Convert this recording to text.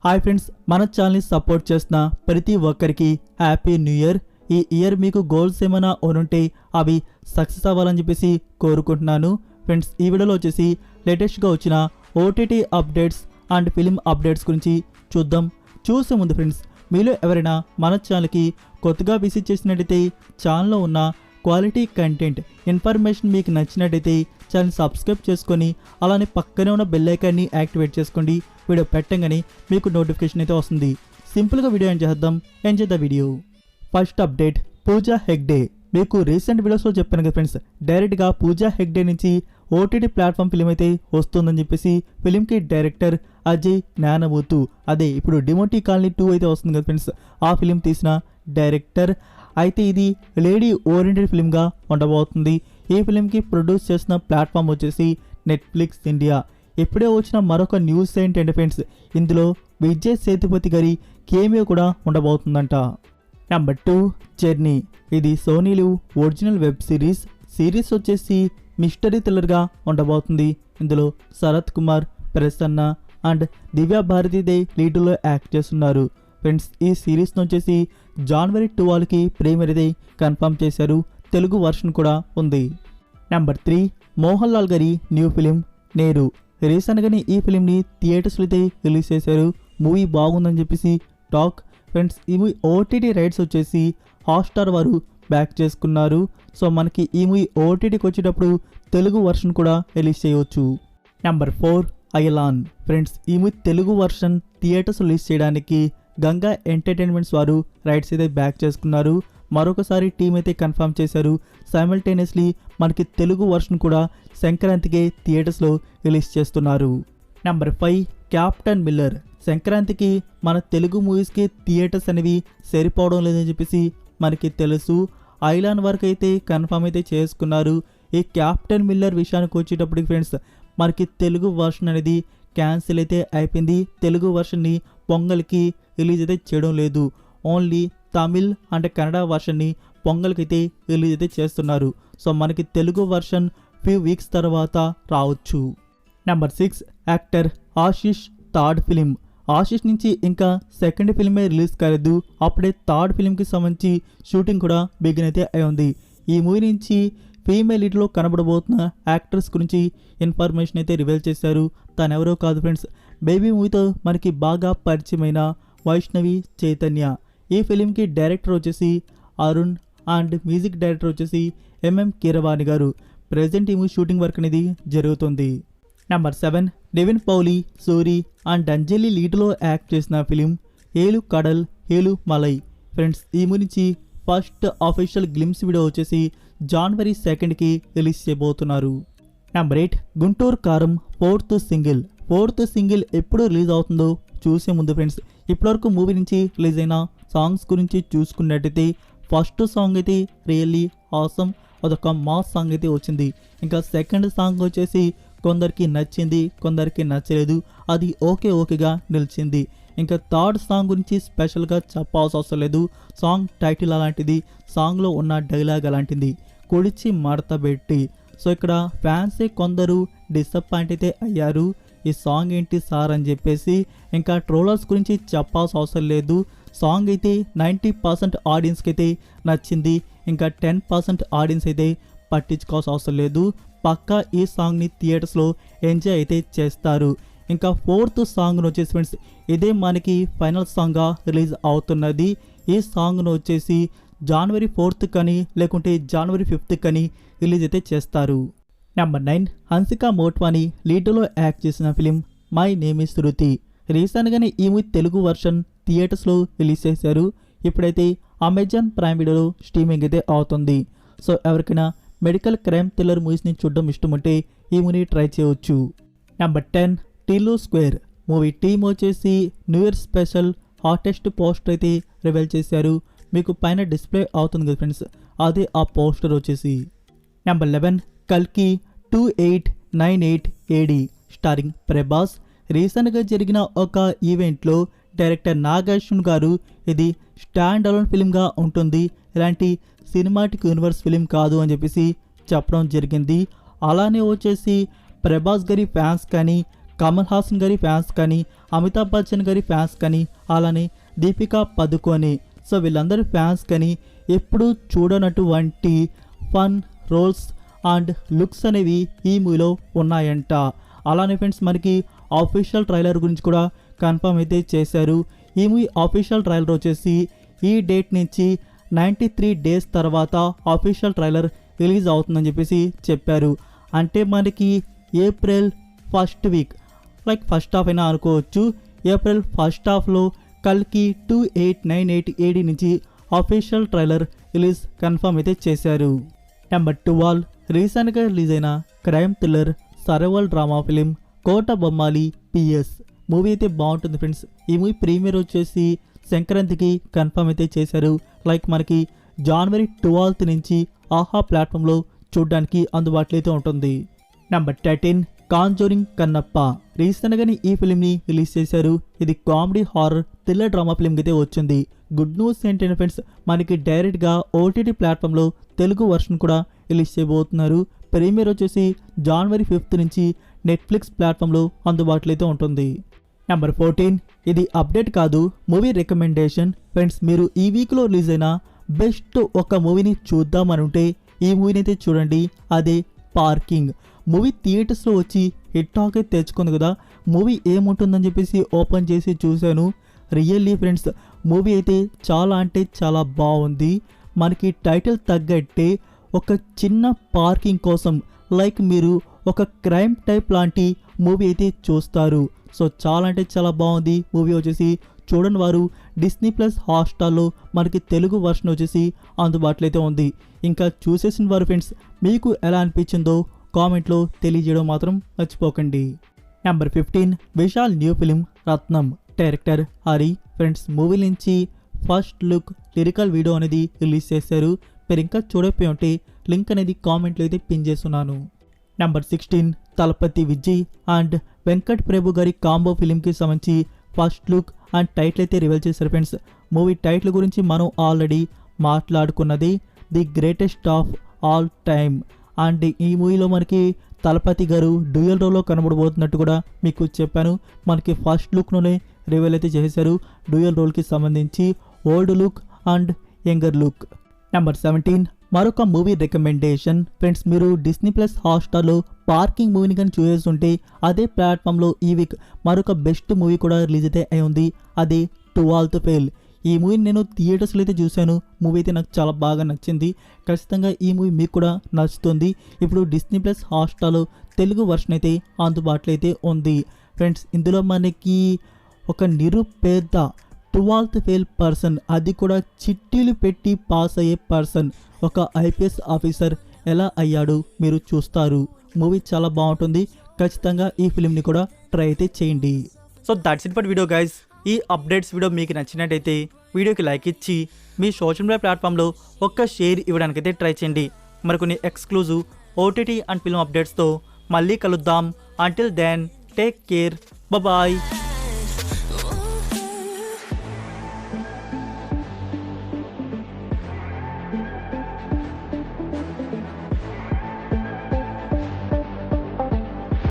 Hi friends, మన ఛానల్ని support చేస్తున్న ప్రతి ఒక్కరికి హ్యాపీ న్యూ ఇయర్. ఈ ఇయర్ మీకు గోల్స్ ఏమైనా ఉంటే అవి సక్సెస్ అవ్వాలని చెప్పేసి కోరుకుంటున్నాను. ఫ్రెండ్స్, ఈ వీడియోలో వచ్చేసి లేటెస్ట్గా వచ్చిన OTT updates and film updates గురించి చూద్దాం. చూసే ముందు ఫ్రెండ్స్, మీలో ఎవరైనా మన ఛానల్కి కొత్తగా విజిట్ చేసినట్టయితే ఛానల్లో ఉన్న క్వాలిటీ కంటెంట్ ఇన్ఫర్మేషన్ మీకు నచ్చినట్టయితే ఛానల్ సబ్స్క్రైబ్ చేసుకొని అలానే పక్కనే ఉన్న బెల్ ఐకాన్ని యాక్టివేట్ చేసుకోండి. వీడియో పెట్టగానే మీకు నోటిఫికేషన్ అయితే వస్తుంది. సింపుల్గా వీడియో ఏం చేద్దాం, enjoy the video. First update, Pooja Hegde. మీకు రీసెంట్ వీడియోస్లో చెప్పాను కదా ఫ్రెండ్స్, డైరెక్ట్గా పూజా హెగ్డే నుంచి ఓటీటీ ప్లాట్ఫామ్ ఫిలిం అయితే వస్తుందని చెప్పేసి ఫిలింకి డైరెక్టర్ అజయ్ జ్ఞానమూర్తి, అదే ఇప్పుడు డిమోటీ కాలనీ 2 అయితే వస్తుంది కదా ఫ్రెండ్స్, ఆ ఫిలిం తీసిన డైరెక్టర్. అయితే ఇది లేడీ ఓరియంటెడ్ ఫిలింగా ఉండబోతుంది. ఈ ఫిలింకి ప్రొడ్యూస్ చేసిన ప్లాట్ఫామ్ వచ్చేసి నెట్ఫ్లిక్స్ ఇండియా. ఇప్పుడే వచ్చిన మరొక న్యూస్ ఏంటంటే ఫ్రెండ్స్, ఇందులో విజయ్ సేతుపతి గారి కేమియో కూడా ఉండబోతుందంట. Number 2, journey. ఇది Sony LIV original web series వచ్చేసి మిస్టరీ థ్రిల్లర్గా ఉండబోతుంది. ఇందులో శరత్ కుమార్, ప్రసన్న అండ్ దివ్య భారతిదే లీడ్లో యాక్ట్ చేస్తున్నారు. ఫ్రెండ్స్, ఈ సిరీస్ను వచ్చేసి జనవరి 12కి ప్రీమియర్ అయితే కన్ఫర్మ్ చేశారు. తెలుగు వర్షన్ కూడా ఉంది. నెంబర్ 3, మోహన్ లాల్ గారి న్యూ ఫిలిం నేరు. రీసెంట్గానే ఈ ఫిలింని థియేటర్స్లో అయితే రిలీజ్ చేశారు. మూవీ బాగుందని చెప్పేసి టాక్. ఫ్రెండ్స్, ఈ మూవీ ఓటీటీ రైట్స్ వచ్చేసి హాట్స్టార్ వారు బ్యాక్ చేసుకున్నారు. సో మనకి ఈ మూవీ ఓటీటీకి వచ్చేటప్పుడు తెలుగు వర్షన్ కూడా రిలీజ్ చేయవచ్చు. నెంబర్ 4, అయలాన్. ఫ్రెండ్స్, ఈ movie Telugu version theatres release చేయడానికి గంగా ఎంటర్టైన్మెంట్స్ వారు రైట్స్ అయితే బ్యాక్ చేసుకున్నారు. మరొకసారి టీం అయితే కన్ఫర్మ్ చేశారు. సైమల్టేనియస్లీ మనకి తెలుగు వర్షన్ కూడా సంక్రాంతికే థియేటర్స్లో రిలీజ్ చేస్తున్నారు. Number 5, captain Miller. సంక్రాంతికి మన తెలుగు మూవీస్కి థియేటర్స్ అనేవి సరిపోవడం లేదని చెప్పేసి మనకి తెలుసు. ఐలాన్ వరకు అయితే కన్ఫర్మ్ అయితే చేసుకున్నారు. ఈ క్యాప్టెన్ మిల్లర్ విషయానికి వచ్చేటప్పటికి ఫ్రెండ్స్, మనకి తెలుగు వర్షన్ అనేది క్యాన్సిల్ అయితే అయిపోయింది. తెలుగు వర్షన్ని పొంగల్కి రిలీజ్ అయితే చేయడం లేదు. ఓన్లీ తమిళ్ అండ్ కన్నడ వర్షన్ని పొంగల్కి అయితే రిలీజ్ అయితే చేస్తున్నారు. సో మనకి తెలుగు వర్షన్ ఫ్యూ వీక్స్ తర్వాత రావచ్చు. Number 6, actor Ashish third film. Ashish నుంచి ఇంకా సెకండ్ ఫిల్మే రిలీజ్ కాలేదు. అప్పుడే థర్డ్ ఫిలింకి సంబంధించి షూటింగ్ కూడా బిగిన్ అయితే అయి ఉంది. ఈ మూవీ నుంచి ఫీమేల్ లీడ్లో కనబడబోతున్న యాక్టర్స్ గురించి ఇన్ఫర్మేషన్ అయితే రివీల్ చేశారు. తను ఎవరో కాదు ఫ్రెండ్స్, బేబీ మూవీతో మనకి బాగా పరిచయమైన వైష్ణవి చైతన్య. ఈ ఫిలింకి డైరెక్టర్ వచ్చేసి అరుణ్ అండ్ మ్యూజిక్ డైరెక్టర్ వచ్చేసి ఎంఎం కీరవాణి గారు. ప్రెజెంట్ ఈ మూవీ షూటింగ్ వర్క్ అనేది జరుగుతుంది. నెంబర్ 7, నివిన్ పౌలి, సూరి అండ్ అంజలి లీడ్లో యాక్ట్ చేసిన ఫిలిం ఏలు కడల్ ఏలు మలై. ఫ్రెండ్స్, ఈ మూవీ నుంచి ఫస్ట్ అఫీషియల్ గ్లిమ్స్ వీడియో వచ్చేసి జనవరి 2కి రిలీజ్ చేయబోతున్నారు. నెంబర్ 8, గుంటూరు కారం ఫోర్త్ సింగిల్ ఎప్పుడు రిలీజ్ అవుతుందో చూసే ముందు ఫ్రెండ్స్, ఇప్పటివరకు మూవీ నుంచి రిలీజ్ అయిన సాంగ్స్ గురించి చూసుకున్నట్టయితే ఫస్ట్ సాంగ్ అయితే రియల్లీ ఆసమ్, అదొక మాస్ సాంగ్ అయితే వచ్చింది. ఇంకా సెకండ్ సాంగ్ వచ్చేసి కొందరికి నచ్చింది, కొందరికి నచ్చలేదు, అది ఓకేగా నిలిచింది. ఇంకా థర్డ్ సాంగ్ గురించి స్పెషల్గా చెప్పాల్సిన అవసరం లేదు. సాంగ్ టైటిల్ అలాంటిది, సాంగ్లో ఉన్న డైలాగ్ అలాంటిది, కొడిచి మడత పెట్టి. సో ఇక్కడ ఫ్యాన్సే కొందరు డిసప్పాయింట్ అయితే అయ్యారు. ఈ సాంగ్ ఏంటి సార్ అని చెప్పేసి. ఇంకా ట్రోలర్స్ గురించి చెప్పాల్సిన అవసరం లేదు. సాంగ్ అయితే 90% ఆడియన్స్కి అయితే నచ్చింది. ఇంకా 10% ఆడియన్స్ అయితే పట్టించుకోవాల్సిన అవసరం లేదు. పక్కా ఈ సాంగ్ని థియేటర్స్లో ఎంజాయ్ అయితే చేస్తారు. ఇంకా ఫోర్త్ సాంగ్ను వచ్చేసి ఫ్రెండ్స్, ఇదే మనకి ఫైనల్ సాంగ్గా రిలీజ్ అవుతున్నది. ఈ సాంగ్ను వచ్చేసి జనవరి 4th కానీ లేకుంటే జనవరి 5th కానీ రిలీజ్ అయితే చేస్తారు. నెంబర్ 9, హన్సికా మోట్వానీ లీడ్లో యాక్ట్ చేసిన ఫిలిం మై నేమ్ ఇస్ శృతి. రీసెంట్గానే ఈ మూవీ తెలుగు వర్షన్ థియేటర్స్లో రిలీజ్ చేశారు. ఇప్పుడైతే అమెజాన్ ప్రైమ్ వీడియోలో స్ట్రీమింగ్ అయితే అవుతుంది. సో ఎవరికైనా మెడికల్ క్రైమ్ థ్రిల్లర్ మూవీస్ని చూడడం ఇష్టం ఉంటే ఈ మూవీ ట్రై చేయవచ్చు. నెంబర్ 10, టీలు స్క్వేర్. మూవీ టీమ్ వచ్చేసి new year special hottest poster అయితే రివీల్ చేశారు. మీకు పైన డిస్ప్లే అవుతుంది కదా ఫ్రెండ్స్, అదే ఆ పోస్టర్ వచ్చేసి. నెంబర్ 11, కల్కి 2898 AD స్టారింగ్ ప్రభాస్. రీసెంట్గా జరిగిన ఒక ఈవెంట్లో డైరెక్టర్ నాగార్జున గారు ఇది స్టాండ్ అలోన్ ఫిలింగా ఉంటుంది, ఇలాంటి సినిమాటిక్ యూనివర్స్ ఫిలిం కాదు అని చెప్పేసి చెప్పడం జరిగింది. అలానే వచ్చేసి ప్రభాస్ గారి ఫ్యాన్స్ కానీ కమల్ హాసన్ గారి ఫ్యాన్స్ కానీ, అమితాబ్ బచ్చన్ గారి ఫ్యాన్స్ కానీ, అలానే దీపికా పదుకోనే, సో వీళ్ళందరి ఫ్యాన్స్ కానీ ఎప్పుడు చూడనటువంటి ఫన్ రోల్స్ అండ్ లుక్స్ అనేవి ఈ మూవీలో ఉన్నాయంట. అలానే ఫ్రెండ్స్ మనకి ఆఫీషియల్ ట్రైలర్ గురించి కూడా కన్ఫర్మ్ అయితే చేశారు. ఈ మూవీ ఆఫీషియల్ ట్రైలర్ వచ్చేసి ఈ డేట్ నుంచి 93 డేస్ తర్వాత ఆఫీషియల్ ట్రైలర్ రిలీజ్ అవుతుందని చెప్పేసి చెప్పారు. అంటే మనకి April first week, like first half అయినా అనుకోవచ్చు, ఏప్రిల్ ఫస్ట్ హాఫ్లో కల్కి 2898 AD నుంచి ఆఫీషియల్ ట్రైలర్ రిలీజ్ కన్ఫర్మ్ అయితే చేశారు. నెంబర్ 12 రీసెంట్గా రిలీజ్ అయిన crime thriller survival drama film Kota Bommali PS movie అయితే బాగుంటుంది ఫ్రెండ్స్. ఈ మూవీ ప్రీమియర్ వచ్చేసి సంక్రాంతికి కన్ఫర్మ్ అయితే చేశారు. లైక్ మనకి జనవరి 12 నుంచి ఆహా ప్లాట్ఫామ్లో చూడడానికి అందుబాటులో అయితే ఉంటుంది. నెంబర్ 13 కాంజూరింగ్ కన్నప్ప రీసెంట్గానే ఈ ఫిలింని రిలీజ్ చేశారు. ఇది comedy horror thriller drama film అయితే వచ్చింది. గుడ్ న్యూస్ ఏంటంటే ఫ్రెండ్స్ మనకి డైరెక్ట్గా OTT ప్లాట్ఫామ్లో తెలుగు వర్షన్ కూడా రిలీజ్ చేయబోతున్నారు. ప్రీమియర్ వచ్చేసి జనవరి 5 నుంచి నెట్ఫ్లిక్స్ ప్లాట్ఫామ్లో అందుబాటులో అయితే ఉంటుంది. నెంబర్ 14 ఇది అప్డేట్ కాదు, మూవీ రికమెండేషన్ ఫ్రెండ్స్. మీరు ఈ వీక్లో రిలీజ్ అయిన బెస్ట్ ఒక మూవీని చూద్దామని ఉంటే ఈ మూవీని అయితే చూడండి. అదే పార్కింగ్ మూవీ. థియేటర్స్లో వచ్చి హిట్ టాక్ అయితే తెచ్చుకుంది కదా. మూవీ ఏముంటుందని చెప్పేసి ఓపెన్ చేసి చూశాను. రియల్లీ ఫ్రెండ్స్ మూవీ అయితే చాలా అంటే చాలా బాగుంది. మనకి టైటిల్ తగ్గట్టే ఒక చిన్న పార్కింగ్ కోసం లైక్ మీరు ఒక క్రైమ్ టైప్ లాంటి మూవీ అయితే చూస్తారు. సో చాలా అంటే చాలా బాగుంది మూవీ. వచ్చేసి చూడని వారు Disney+ హాట్‌స్టార్లో మనకి తెలుగు వర్షన్ వచ్చేసి అందుబాటులో అయితే ఉంది. ఇంకా చూసేసిన వారు ఫ్రెండ్స్ మీకు ఎలా అనిపించిందో కామెంట్లో తెలియజేయడం మాత్రం మర్చిపోకండి. నెంబర్ 15 విశాల్ న్యూ ఫిలిం రత్నం డైరెక్టర్ హరి ఫ్రెండ్స్. మూవీ నుంచి ఫస్ట్ లుక్ లిరికల్ వీడియో అనేది రిలీజ్ చేశారు. మీరు ఇంకా చూడకపోయి ఉంటే లింక్ అనేది కామెంట్లో అయితే పిన్ చేస్తున్నాను. నెంబర్ 16 తలపతి విజయ్ అండ్ వెంకట్ ప్రభు గారి కాంబో ఫిలింకి సంబంధించి ఫస్ట్ లుక్ అండ్ టైటిల్ అయితే రివీల్ చేశారు ఫ్రెండ్స్. మూవీ టైటిల్ గురించి మనం ఆల్రెడీ మాట్లాడుకున్నది, the greatest of all time. And ఈ మూవీలో మనకి తలపతి గారు డ్యూయల్ రోల్లో కనబడబోతున్నట్టు కూడా మీకు చెప్పాను. మనకి ఫస్ట్ లుక్లోనే రివీల్ అయితే చేశారు డ్యూయల్ రోల్కి సంబంధించి old look and younger look. Number 17 మరొక మూవీ రికమెండేషన్ ఫ్రెండ్స్. మీరు Disney+ హాట్‌స్టార్లో పార్కింగ్ మూవీని కానీ చూసేస్తుంటే అదే ప్లాట్ఫామ్లో ఈ వీక్ మరొక బెస్ట్ మూవీ కూడా రిలీజ్ అయితే అయి ఉంది. అదే 12th ఫెయిల్. ఈ మూవీని నేను థియేటర్స్లో అయితే చూశాను. మూవీ అయితే నాకు చాలా బాగా నచ్చింది. ఖచ్చితంగా ఈ మూవీ మీకు కూడా నచ్చుతుంది. ఇప్పుడు Disney+ హాట్‌స్టార్లో తెలుగు వర్షన్ అయితే అందుబాటులో అయితే ఉంది ఫ్రెండ్స్. ఇందులో మనకి ఒక నిరుపేద 12th ఫెయిల్ పర్సన్, అది కూడా చిట్టీలు పెట్టి పాస్ అయ్యే పర్సన్, ఒక IPS ఆఫీసర్ ఎలా అయ్యాడు మీరు చూస్తారు. మూవీ చాలా బాగుంటుంది. ఖచ్చితంగా ఈ ఫిలింని కూడా ట్రై అయితే చేయండి. So that's it for video guys. ఈ అప్డేట్స్ వీడియో మీకు నచ్చినట్టయితే వీడియోకి లైక్ ఇచ్చి మీ సోషల్ మీడియా ప్లాట్ఫామ్లో ఒక్క షేర్ ఇవ్వడానికైతే ట్రై చేయండి. మరికొన్ని ఎక్స్క్లూజివ్ OTT అండ్ ఫిల్మ్ అప్డేట్స్తో మళ్ళీ కలుద్దాం. Until then take care, bye.